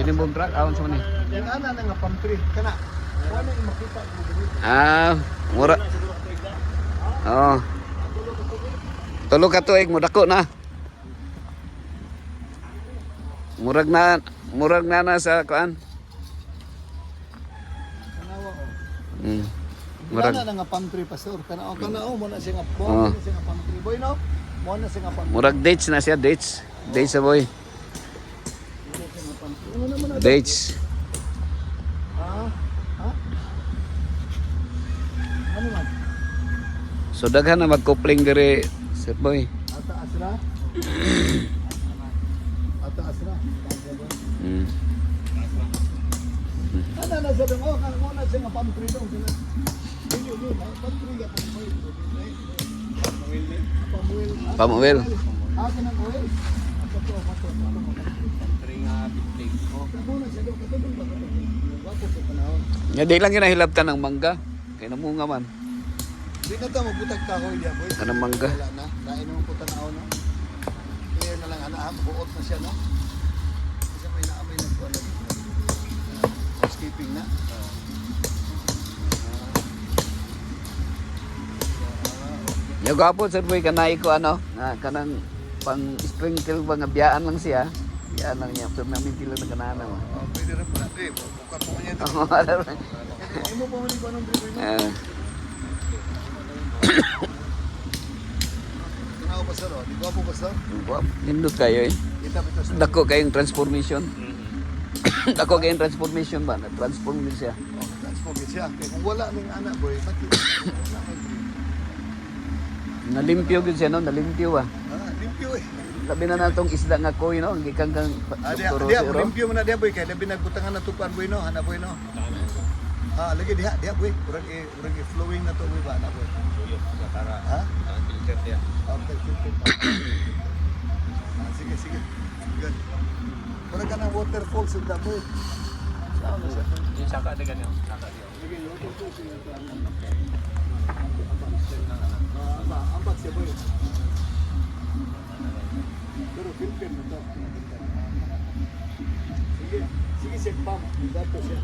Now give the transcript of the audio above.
Tinimbong truck, awan sa mani. Yang ana na nga pantry kana. Wala yung makita mo diri. Mura. Oh. Tulo ka tuig mo dako na. Murag na sa kuan. Kanawa ko. Murag Ana na nga pantry pastor. Kana mo na siya nga po, Oh. na siya nga pantry boy no. Mo na siya nga pantry. murag dates na siya, dates. Dates sa boy. Ano naman na? Dates. Ha? Ha? Ano man? So daghan na magkupling diri, sir boy. Ata asra? Ata asra? Mm. Ano na sa dong? Kan mo na siya nga pantry dong. Yun, pantry ka pantry. Pamuwil. Akin ang oil. Pantry nga big. Oh, muna siya dong. Katulong ba katulong? Wapo sa panahon. Nga di lang ginahilabtan ng mangga. Kay namunga man. Di na ta magbutag kahoy diya boy. Kanang mangga. Wala na. Lain mo po tanaw no. Clear na lang ana buot na siya no. Kasi may naamay na po housekeeping na. Yung gwapo sir boy kanay ko ano, nga kanang pang sprinkle ba nga biyaan lang siya. Biyaan lang niya. Pero namin tila na kanana mo. Oh, pwede rin po na. Buka po niya ito. Oo, ano rin. Ay mo po muli ko anong driver mo. Tanaw ba sir? Di ko po ba sir? Nindot kayo eh. Kita ba ito sir? Dako kayong transformation. Dako kayong transformation ba? Na-transform din siya. Oh, transform siya. Kaya kung wala ning anak boy, mati. Wala may driver. Nalimpyo gud siya no, nalimpyo ah. Limpyo eh. Labi na natong isda nga koy no, gikan kang Dia limpyo man na dia boy kay labi nagbutangan na tupan boy no, hana boy no. Lagi dia boy, urang flowing na to boy ba na boy. Para Ha? ang filter dia. Okay, sige. Good. Urang ka ng waterfall sa da boy. Saan na siya? Yung saka de ganyo, saka dia. Sige, waterfall siya. Ambak siya boy. Pero filter na to. Sige, sige siya pam. Dato siya.